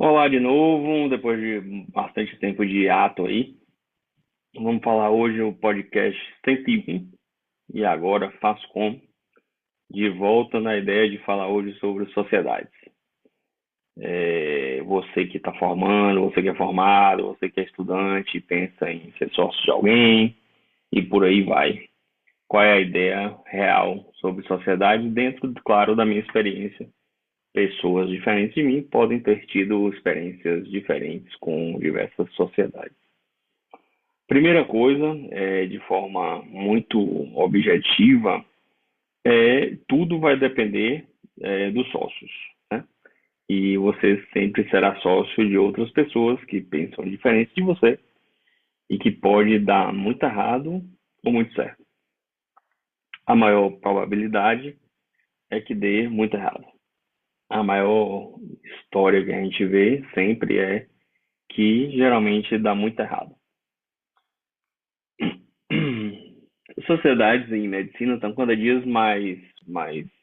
Olá de novo, depois de bastante tempo de hiato aí. Vamos falar hoje o podcast 101 e agora faço com de volta na ideia de falar hoje sobre sociedades. Você que está formando, você que é formado, você que é estudante, pensa em ser sócio de alguém e por aí vai. Qual é a ideia real sobre sociedade dentro, claro, da minha experiência? Pessoas diferentes de mim podem ter tido experiências diferentes com diversas sociedades. Primeira coisa, de forma muito objetiva, tudo vai depender dos sócios, né? E você sempre será sócio de outras pessoas que pensam diferente de você e que pode dar muito errado ou muito certo. A maior probabilidade é que dê muito errado. A maior história que a gente vê sempre é que geralmente dá muito errado. Sociedades em medicina estão cada dia mais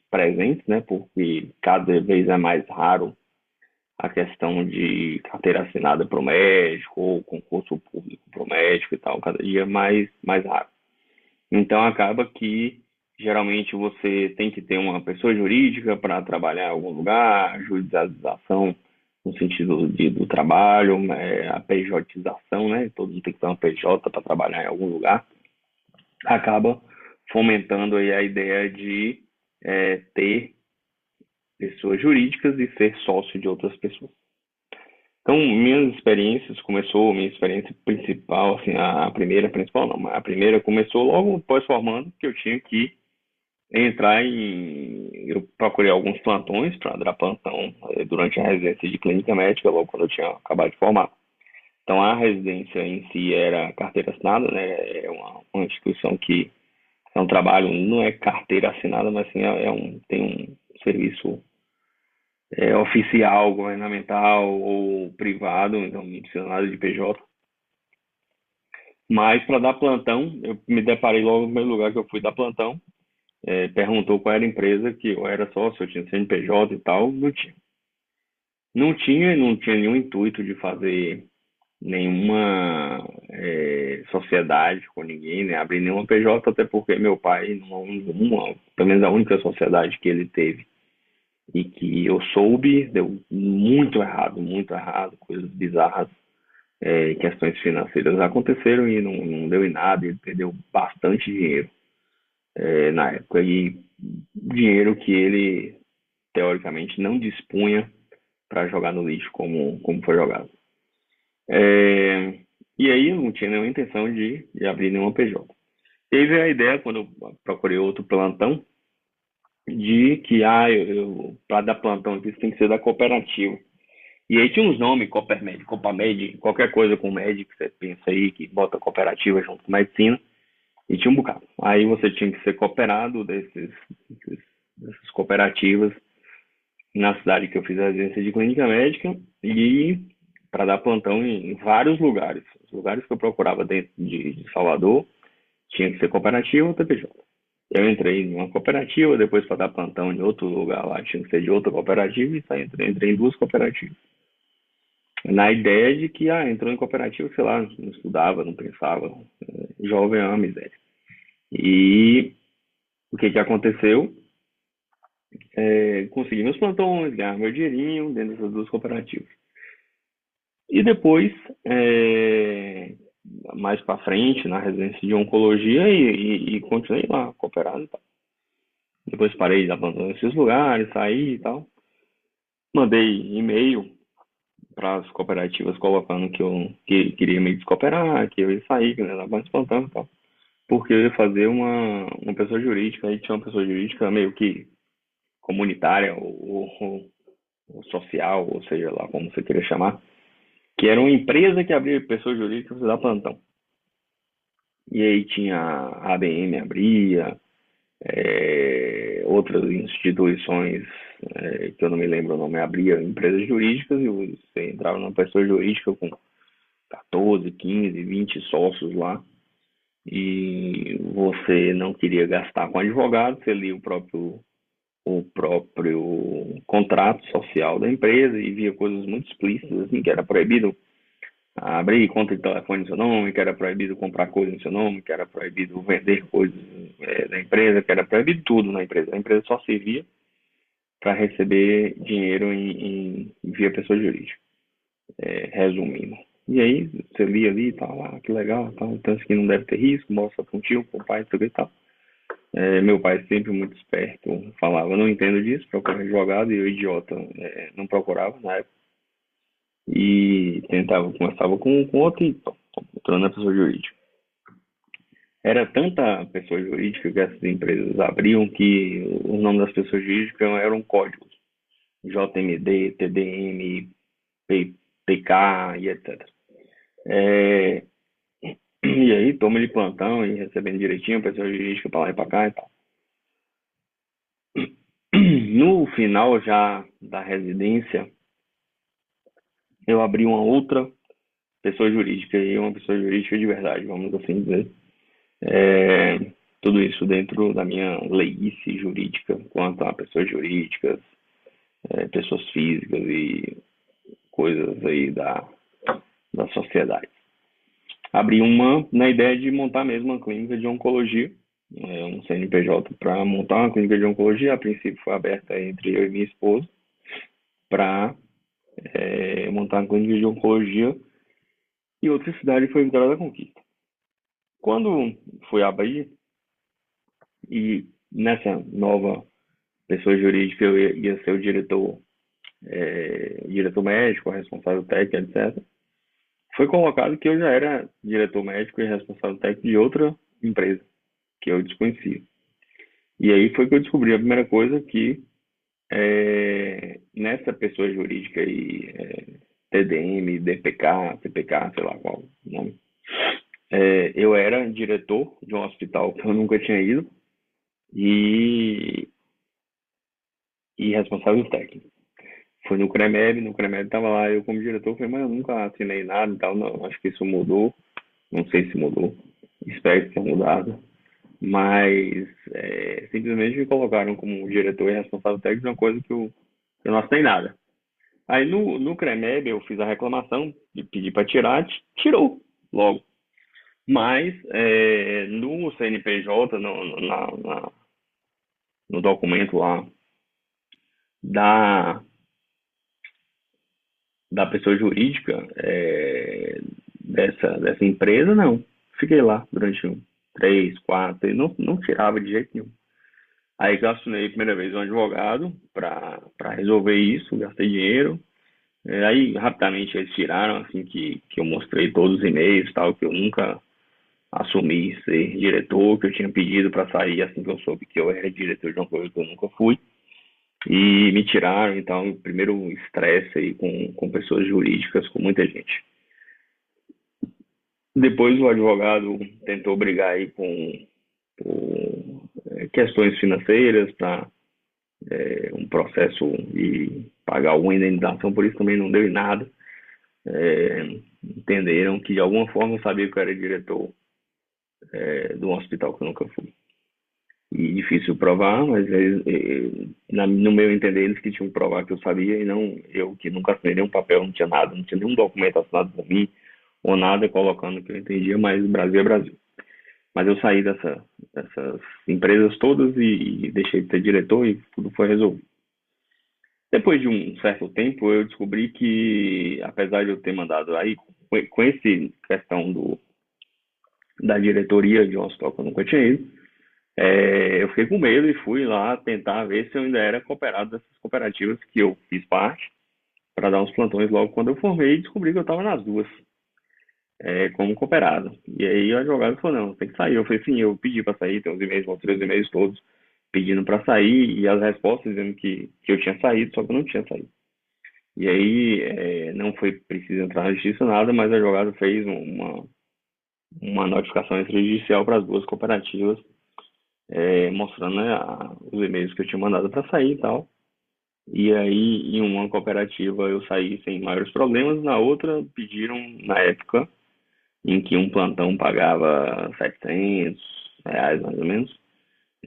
presentes, né? Porque cada vez é mais raro a questão de carteira assinada para o médico ou concurso público para o médico e tal, cada dia mais raro. Então acaba que geralmente você tem que ter uma pessoa jurídica para trabalhar em algum lugar, judicialização no sentido do trabalho, a PJização, né? Todo mundo tem que ter uma PJ para trabalhar em algum lugar, acaba fomentando aí a ideia de ter pessoas jurídicas e ser sócio de outras pessoas. Então, minha experiência principal, assim, a primeira principal não, mas a primeira começou logo pós-formando, que eu tinha que eu procurei alguns plantões para dar plantão durante a residência de clínica médica, logo quando eu tinha acabado de formar. Então, a residência em si era carteira assinada, né, é uma instituição que é um trabalho, não é carteira assinada, mas sim tem um serviço oficial, governamental ou privado, então não precisa nada de PJ. Mas para dar plantão, eu me deparei logo no primeiro lugar que eu fui dar plantão, perguntou qual era a empresa que eu era sócio, eu tinha CNPJ e tal, não tinha. Não tinha nenhum intuito de fazer nenhuma sociedade com ninguém, né? Abrir nenhuma PJ, até porque meu pai, pelo menos a única sociedade que ele teve e que eu soube, deu muito errado, coisas bizarras, questões financeiras aconteceram e não deu em nada, ele perdeu bastante dinheiro na época, e dinheiro que ele teoricamente não dispunha para jogar no lixo como foi jogado. É, e aí eu não tinha nenhuma intenção de abrir nenhuma PJ. Teve a ideia, quando eu procurei outro plantão, de que para dar plantão aqui você tem que ser da cooperativa. E aí tinha uns nomes, Copermed, Copamed, qualquer coisa com med, que você pensa aí, que bota cooperativa junto com medicina, e tinha um bocado. Aí você tinha que ser cooperado dessas cooperativas na cidade que eu fiz a residência de clínica médica e para dar plantão em vários lugares. Os lugares que eu procurava dentro de Salvador tinha que ser cooperativa ou TPJ. Eu entrei em uma cooperativa, depois para dar plantão em outro lugar lá tinha que ser de outra cooperativa e entrei em duas cooperativas. Na ideia de que, entrou em cooperativa, sei lá, não estudava, não pensava, jovem é uma miséria. E o que aconteceu? Consegui meus plantões, ganhar meu dinheirinho dentro dessas duas cooperativas. E depois, mais para frente, na residência de oncologia, e continuei lá, cooperado e tal. Depois parei de dar plantão nesses lugares, saí e tal. Mandei e-mail para as cooperativas colocando que queria me descooperar, que eu ia sair, que eu ia dar mais plantão e tal. Porque eu ia fazer uma pessoa jurídica, aí tinha uma pessoa jurídica meio que comunitária ou social, ou seja lá como você queria chamar, que era uma empresa que abria pessoa jurídica para você dar plantão. E aí tinha a ABM abria, outras instituições que eu não me lembro o nome, abria empresas jurídicas e você entrava numa pessoa jurídica com 14, 15, 20 sócios lá e você não queria gastar com advogado, você lia o próprio contrato social da empresa e via coisas muito explícitas, assim, que era proibido abrir conta de telefone em seu nome, que era proibido comprar coisas em seu nome, que era proibido vender coisas da empresa, que era proibido tudo na empresa. A empresa só servia para receber dinheiro via pessoa jurídica, resumindo. E aí, você lia ali e tal, que legal, tal, então isso aqui não deve ter risco, mostra para um tio, para o pai, tudo e tal. Meu pai, sempre muito esperto, falava, não entendo disso, procura advogado, e eu, idiota, não procurava na época. E começava com outro e pô, entrando na pessoa jurídica. Era tanta pessoa jurídica que essas empresas abriam que os nomes das pessoas jurídicas eram códigos. JMD, TDM, PK e etc. É, e aí, toma de plantão e recebendo direitinho, pessoa jurídica para lá e para cá e tal. No final já da residência, eu abri uma outra pessoa jurídica e uma pessoa jurídica de verdade, vamos assim dizer. É, tudo isso dentro da minha leice jurídica quanto a pessoas jurídicas, pessoas físicas e coisas aí da sociedade. Abri uma na ideia de montar mesmo uma clínica de oncologia, um CNPJ para montar uma clínica de oncologia. A princípio foi aberta entre eu e minha esposa para montar uma clínica de oncologia e outra cidade foi Vitória da Conquista. Quando fui abrir e nessa nova pessoa jurídica eu ia ser o diretor médico, responsável técnico, etc. Foi colocado que eu já era diretor médico e responsável técnico de outra empresa que eu desconhecia. E aí foi que eu descobri a primeira coisa que nessa pessoa jurídica aí, TDM, DPK, CPK, sei lá qual o nome, eu era diretor de um hospital que eu nunca tinha ido e, e responsável técnico. Foi no CREMEB tava lá, eu como diretor, falei, mas eu nunca assinei nada e tal, não, acho que isso mudou, não sei se mudou, espero que tenha mudado, mas simplesmente me colocaram como diretor e responsável técnico de uma coisa que eu não assinei nada. Aí no CREMEB eu fiz a reclamação e pedi para tirar, tirou logo. Mas no CNPJ, no documento lá da, da pessoa jurídica dessa empresa, não. Fiquei lá durante 3, 4, e não tirava de jeito nenhum. Aí que eu assinei a primeira vez um advogado para resolver isso, gastei dinheiro. Aí rapidamente eles tiraram, assim que eu mostrei todos os e-mails, tal, que eu nunca assumi ser diretor, que eu tinha pedido para sair assim que eu soube que eu era diretor de uma coisa que eu nunca fui. E me tiraram, então, primeiro estresse aí com pessoas jurídicas, com muita gente. Depois o advogado tentou brigar aí com questões financeiras para um processo e pagar alguma indenização, por isso também não deu em nada. Entenderam que de alguma forma eu sabia que eu era diretor de um hospital que eu nunca fui. E difícil provar, mas no meu entender, eles que tinham que provar que eu sabia e não eu que nunca assinei nenhum papel, não tinha nada, não tinha nenhum documento assinado por mim ou nada colocando que eu entendia, mas Brasil é Brasil. Mas eu saí dessas empresas todas e deixei de ser diretor e tudo foi resolvido. Depois de um certo tempo, eu descobri que, apesar de eu ter mandado aí, com esse questão da diretoria de um hospital que eu nunca tinha ido, eu fiquei com medo e fui lá tentar ver se eu ainda era cooperado dessas cooperativas que eu fiz parte, para dar uns plantões logo quando eu formei e descobri que eu estava nas duas, como cooperado. E aí o advogado falou, não, tem que sair. Eu falei, sim, eu pedi para sair, tem os e-mails, mostrei os e-mails todos, pedindo para sair e as respostas dizendo que eu tinha saído, só que eu não tinha saído. E aí não foi preciso entrar na justiça nada, mas o advogado fez uma notificação extrajudicial para as duas cooperativas, mostrando, né, os e-mails que eu tinha mandado para sair e tal. E aí, em uma cooperativa eu saí sem maiores problemas, na outra pediram, na época, em que um plantão pagava R$ 700 mais ou menos,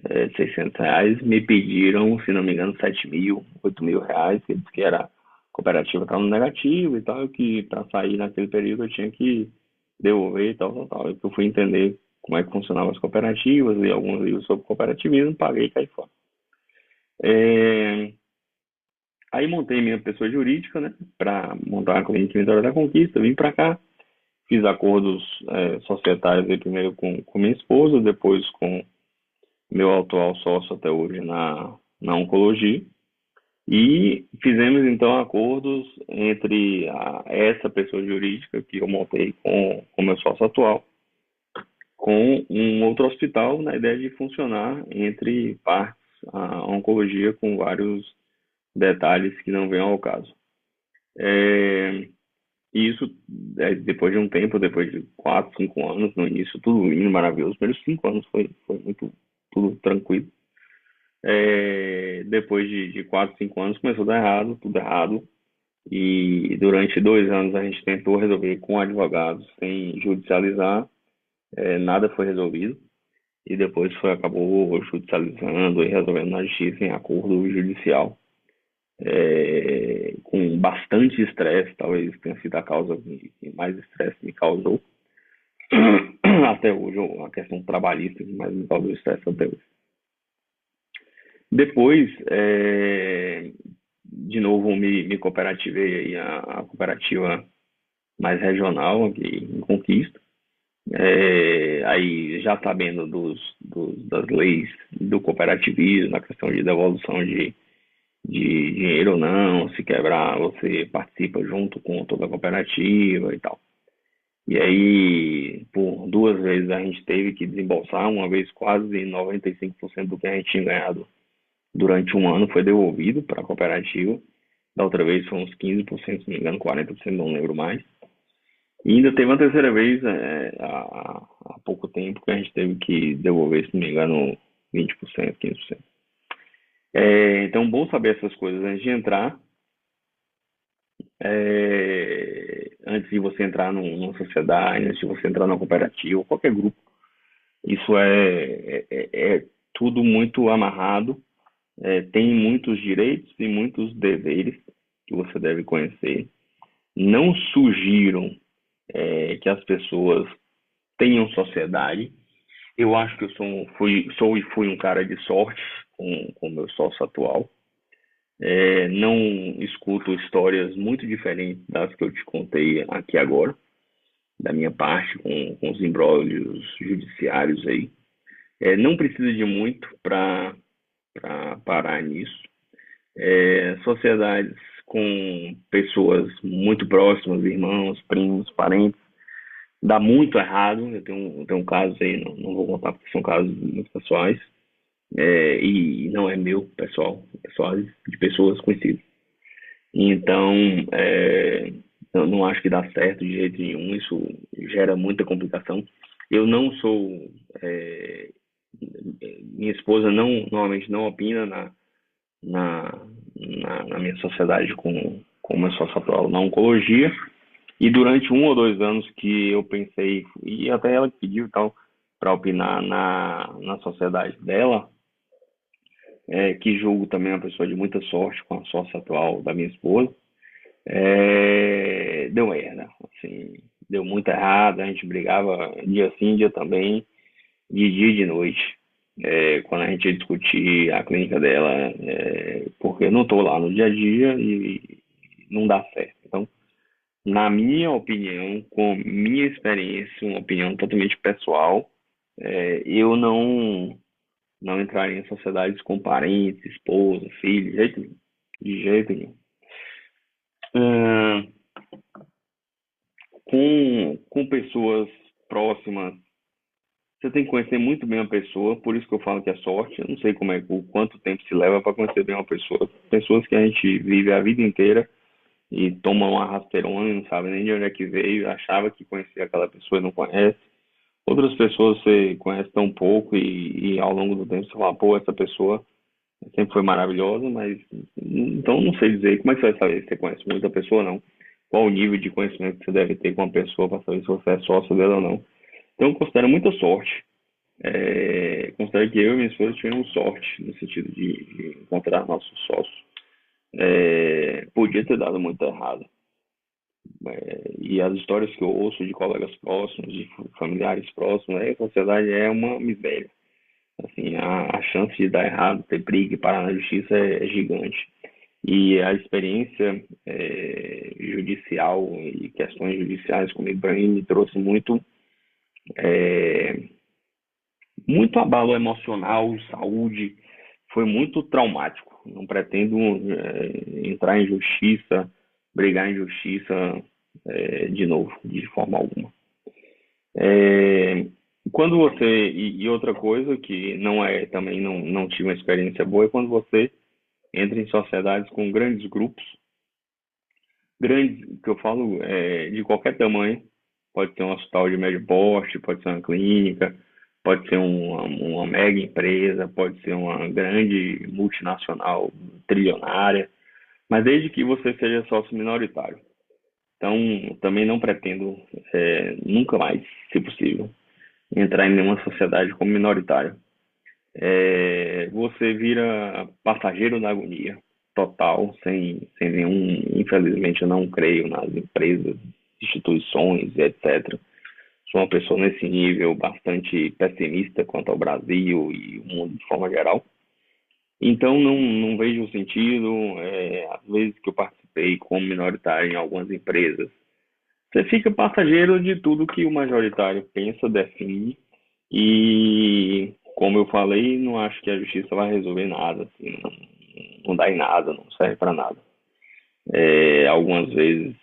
R$ 600, me pediram, se não me engano, 7.000, R$ 8.000, que disse que era a cooperativa estava no negativo e tal, que para sair naquele período eu tinha que devolver e tal, tal, tal. Eu fui entender como é que funcionavam as cooperativas, li alguns livros sobre cooperativismo, paguei e caí fora. É, Aí montei minha pessoa jurídica, né, para montar a clínica em Vitória da Conquista, vim para cá, fiz acordos societários aí, primeiro com minha esposa, depois com meu atual sócio até hoje na oncologia. E fizemos então acordos entre essa pessoa jurídica que eu montei com meu sócio atual, com um outro hospital, na ideia de funcionar entre partes a oncologia com vários detalhes que não vêm ao caso. É, e isso, depois de um tempo, depois de 4, 5 anos, no início, tudo indo maravilhoso. Os primeiros 5 anos foi muito, tudo tranquilo. Depois de 4, 5 anos, começou a dar errado, tudo errado. E durante 2 anos a gente tentou resolver com advogados, sem judicializar, nada foi resolvido. E depois acabou judicializando e resolvendo na justiça em acordo judicial, com bastante estresse, talvez tenha sido a causa que mais estresse me causou. Até hoje, a questão trabalhista que mais me causou estresse até hoje. Depois, de novo, me cooperativei aí a cooperativa mais regional aqui em Conquista. Aí já sabendo das leis do cooperativismo, na questão de devolução de dinheiro ou não, se quebrar, você participa junto com toda a cooperativa e tal. E aí, por 2 vezes a gente teve que desembolsar, uma vez quase 95% do que a gente tinha ganhado durante um ano foi devolvido para a cooperativa. Da outra vez foi uns 15%, se não me engano, 40%, não lembro mais. E ainda teve uma terceira vez, há pouco tempo, que a gente teve que devolver, se não me engano, 20%, 15%. Então, bom saber essas coisas antes de entrar. Antes de você entrar numa sociedade, antes de você entrar numa cooperativa, qualquer grupo. Isso é tudo muito amarrado, tem muitos direitos e muitos deveres que você deve conhecer. Não sugiro que as pessoas tenham sociedade. Eu acho que eu sou e fui um cara de sorte com o meu sócio atual. Não escuto histórias muito diferentes das que eu te contei aqui agora, da minha parte, com os imbróglios judiciários aí. Não precisa de muito para parar nisso. Sociedades com pessoas muito próximas, irmãos, primos, parentes, dá muito errado. Eu tenho um caso aí, não vou contar porque são casos muito pessoais, e não é meu, pessoal de pessoas conhecidas. Então, eu não acho que dá certo de jeito nenhum, isso gera muita complicação. Eu não sou. Minha esposa normalmente não opina na, na minha sociedade com o meu sócio atual na oncologia. E durante 1 ou 2 anos que eu pensei, e até ela pediu e tal, para opinar na sociedade dela, que julgo também uma pessoa de muita sorte com a sócia atual da minha esposa, deu merda, assim, deu muito errado, a gente brigava dia sim, dia também, de dia e de noite. Quando a gente ia discutir a clínica dela, porque eu não estou lá no dia a dia e não dá certo. Então, na minha opinião, com minha experiência, uma opinião totalmente pessoal, eu não entraria em sociedades com parentes, esposa, filho, de jeito nenhum. De jeito nenhum. Ah, com pessoas próximas, você tem que conhecer muito bem a pessoa, por isso que eu falo que é sorte. Eu não sei o quanto tempo se leva para conhecer bem uma pessoa. Pessoas que a gente vive a vida inteira e toma uma rasteirona e não sabe nem de onde é que veio, achava que conhecia aquela pessoa e não conhece. Outras pessoas você conhece tão pouco e ao longo do tempo você fala, pô, essa pessoa sempre foi maravilhosa, mas então não sei dizer como é que você vai saber se você conhece muita pessoa ou não. Qual o nível de conhecimento que você deve ter com uma pessoa para saber se você é sócio dela ou não. Então eu considero muita sorte Considero que eu e minha esposa tivemos sorte no sentido de encontrar nosso sócio. Podia ter dado muito errado. E as histórias que eu ouço de colegas próximos, de familiares próximos, a sociedade é uma miséria. Assim, a chance de dar errado, ter briga e parar na justiça é gigante. E a experiência judicial e questões judiciais comigo, para mim, me trouxe é, muito abalo emocional, saúde, foi muito traumático. Não pretendo entrar em justiça, brigar em justiça de novo, de forma alguma. É, quando você e outra coisa que não é também não tive uma experiência boa é quando você entra em sociedades com grandes grupos, grandes que eu falo de qualquer tamanho, pode ser um hospital de médio porte, pode ser uma clínica, pode ser uma mega empresa, pode ser uma grande multinacional trilionária, mas desde que você seja sócio minoritário. Então, também não pretendo nunca mais, se possível, entrar em nenhuma sociedade como minoritário. Você vira passageiro da agonia total, sem nenhum. Infelizmente, eu não creio nas empresas, instituições, etc. Sou uma pessoa nesse nível bastante pessimista quanto ao Brasil e o mundo de forma geral. Então, não vejo sentido. Às vezes que eu participei como minoritário em algumas empresas, você fica passageiro de tudo que o majoritário pensa, define e, como eu falei, não acho que a justiça vai resolver nada, assim, não dá em nada, não serve para nada. Algumas vezes,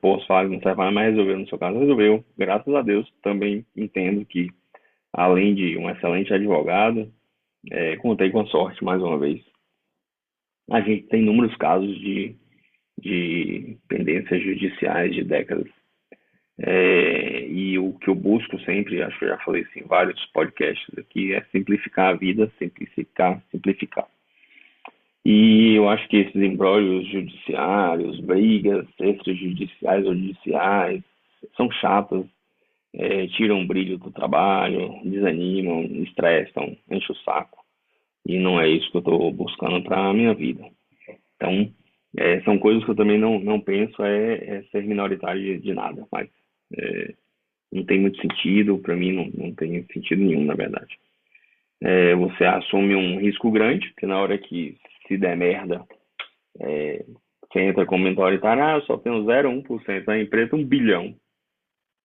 posso falar que não serve para nada, mas resolveu no seu caso, resolveu. Graças a Deus, também entendo que, além de um excelente advogado, contei com a sorte, mais uma vez. A gente tem inúmeros casos de pendências judiciais de décadas. E o que eu busco sempre, acho que eu já falei isso em vários podcasts aqui, é simplificar a vida, simplificar, simplificar. E eu acho que esses embrólios judiciários, brigas extrajudiciais ou judiciais, são chatas, tiram o brilho do trabalho, desanimam, estressam, enchem o saco. E não é isso que eu estou buscando para a minha vida. Então, são coisas que eu também não penso ser minoritário de nada, mas é, não tem muito sentido, para mim não tem sentido nenhum, na verdade. Você assume um risco grande, porque na hora que se der merda, é, você entra como minoritário, eu só tenho 0,1% da empresa, 1 bilhão.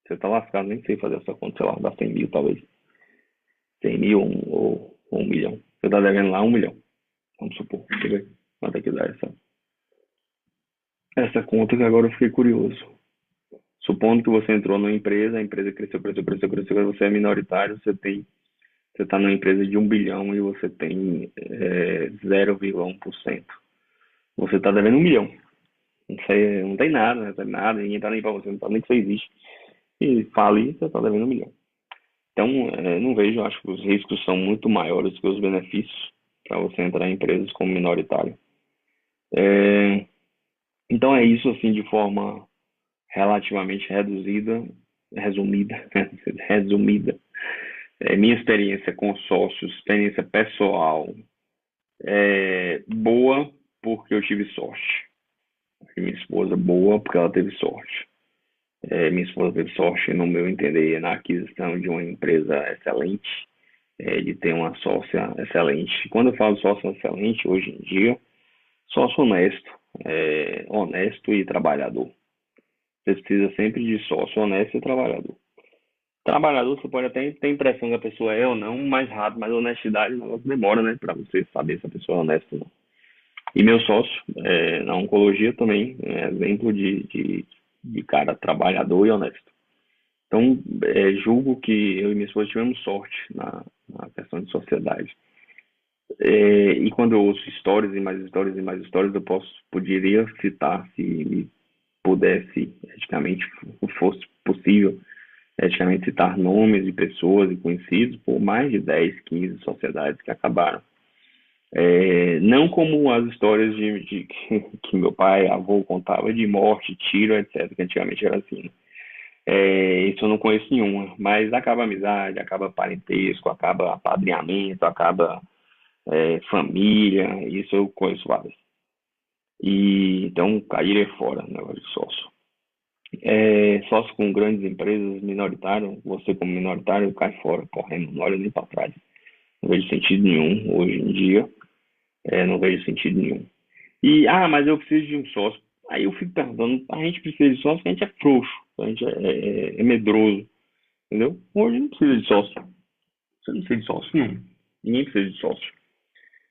Você tá lascado, nem sei fazer essa conta, sei lá, dá 100 mil talvez. 100 mil ou 1 milhão. Você tá devendo lá 1 milhão, vamos supor. Deixa eu ver quanto é que dá essa conta que agora eu fiquei curioso. Supondo que você entrou numa empresa, a empresa cresceu, cresceu, cresceu, cresceu, você é minoritário, você está numa empresa de 1 bilhão e você tem 0,1%. Você está devendo 1 milhão. Não, sei, não tem nada, não tem nada, ninguém está nem para você, não sabe nem que você existe. E fale, você está devendo 1 milhão. Então, não vejo, acho que os riscos são muito maiores que os benefícios para você entrar em empresas como minoritário. É, então é isso, assim, de forma relativamente resumida, resumida. Minha experiência com sócios, experiência pessoal, boa porque eu tive sorte. E minha esposa boa porque ela teve sorte. Minha esposa teve sorte, no meu entender, na aquisição de uma empresa excelente, de ter uma sócia excelente. Quando eu falo sócio excelente, hoje em dia, sócio honesto, honesto e trabalhador. Você precisa sempre de sócio honesto e trabalhador. Trabalhador, você pode até ter a impressão que a pessoa é ou não mais rápido, mas a honestidade ela demora, né, para você saber se a pessoa é honesta ou não. E meu sócio, na oncologia também, é exemplo de cara trabalhador e honesto. Então, julgo que eu e minha esposa tivemos sorte na questão de sociedade. E quando eu ouço histórias e mais histórias e mais histórias, poderia citar, se me pudesse, eticamente, fosse possível, eticamente citar nomes de pessoas e conhecidos por mais de 10, 15 sociedades que acabaram. Não como as histórias que meu pai, avô contava de morte, tiro, etc., que antigamente era assim, né? Isso eu não conheço nenhuma, mas acaba amizade, acaba parentesco, acaba apadrinhamento, acaba família, isso eu conheço várias. E então cair fora, negócio de sócio. Sócio com grandes empresas, minoritário, você como minoritário cai fora, correndo, não olha nem para trás. Não vejo sentido nenhum hoje em dia, não vejo sentido nenhum. Mas eu preciso de um sócio. Aí eu fico perguntando, a gente precisa de sócio porque a gente é frouxo, a gente é medroso, entendeu? Hoje não precisa de sócio. Você não precisa de sócio, não. Ninguém precisa de sócio.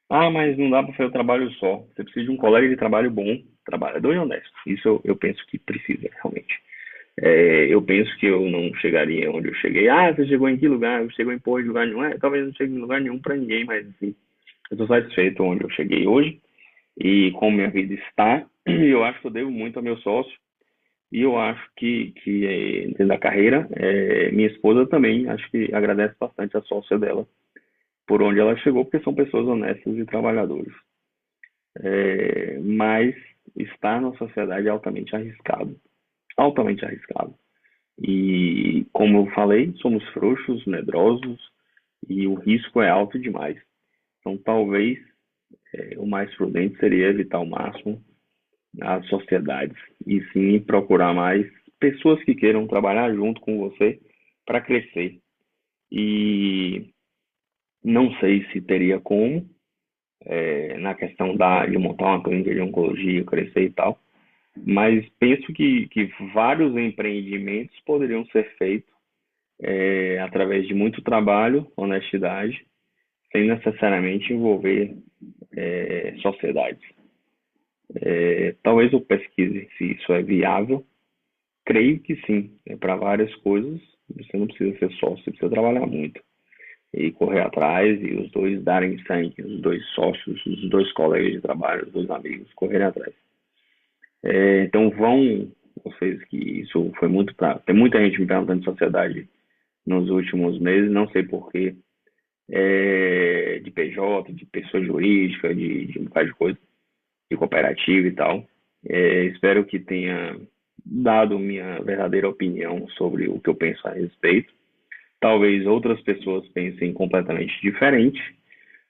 Mas não dá para fazer o trabalho só. Você precisa de um colega de trabalho bom, trabalhador e honesto. Isso eu penso que precisa, realmente. Eu penso que eu não chegaria onde eu cheguei. Você chegou em que lugar? Eu chegou em porra de lugar nenhum. Talvez não chegue em lugar nenhum para ninguém, mas assim, eu estou satisfeito onde eu cheguei hoje e como minha vida está. Eu acho que eu devo muito ao meu sócio e eu acho que dentro da carreira, minha esposa também, acho que agradece bastante a sócia dela por onde ela chegou, porque são pessoas honestas e trabalhadoras. Mas estar na sociedade é altamente arriscado. E como eu falei, somos frouxos, medrosos e o risco é alto demais. Então, talvez o mais prudente seria evitar ao máximo as sociedades e sim procurar mais pessoas que queiram trabalhar junto com você para crescer. E não sei se teria como, na questão de montar uma clínica de oncologia, crescer e tal, mas penso que vários empreendimentos poderiam ser feitos através de muito trabalho, honestidade, sem necessariamente envolver sociedades. Talvez eu pesquise se isso é viável. Creio que sim. Para várias coisas, você não precisa ser sócio, você precisa trabalhar muito e correr atrás e os dois darem sangue, os dois sócios, os dois colegas de trabalho, os dois amigos correrem atrás. Então vão, vocês que isso foi muito para. Tem muita gente me perguntando de sociedade nos últimos meses, não sei porquê, de PJ, de pessoa jurídica, de um bocado de coisa, de cooperativa e tal. Espero que tenha dado minha verdadeira opinião sobre o que eu penso a respeito. Talvez outras pessoas pensem completamente diferente.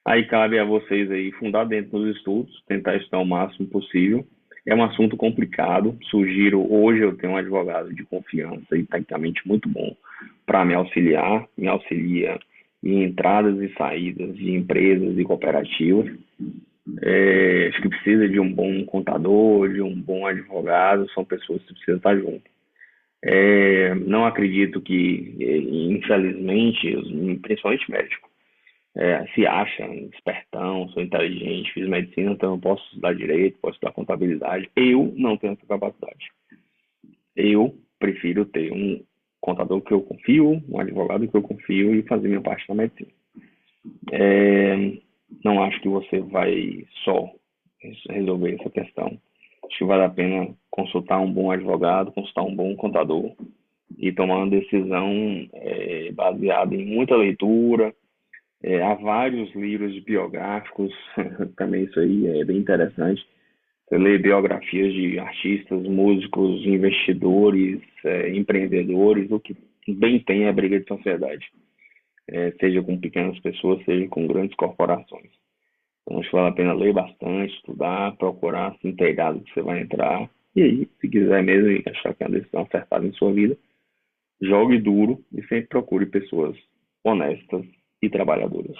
Aí cabe a vocês aí fundar dentro dos estudos, tentar estudar o máximo possível. É um assunto complicado. Sugiro, hoje eu tenho um advogado de confiança e tecnicamente muito bom para me auxilia em entradas e saídas de empresas e cooperativas. Acho que precisa de um bom contador, de um bom advogado, são pessoas que precisam estar junto. Não acredito que, infelizmente, principalmente médico, se acha espertão, sou inteligente, fiz medicina, então eu posso estudar direito, posso estudar contabilidade. Eu não tenho essa capacidade. Eu prefiro ter um contador que eu confio, um advogado que eu confio e fazer minha parte na medicina. Não acho que você vai só resolver essa questão. Acho que vale a pena consultar um bom advogado, consultar um bom contador e tomar uma decisão baseada em muita leitura. Há vários livros biográficos, também isso aí é bem interessante. Você lê biografias de artistas, músicos, investidores, empreendedores, o que bem tem é a briga de sociedade, seja com pequenas pessoas, seja com grandes corporações. Então, acho que vale a pena ler bastante, estudar, procurar se inteirar do que você vai entrar. E aí, se quiser mesmo e achar que é uma decisão acertada em sua vida, jogue duro e sempre procure pessoas honestas e trabalhadoras.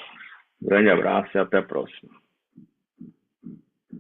Grande abraço e até a próxima.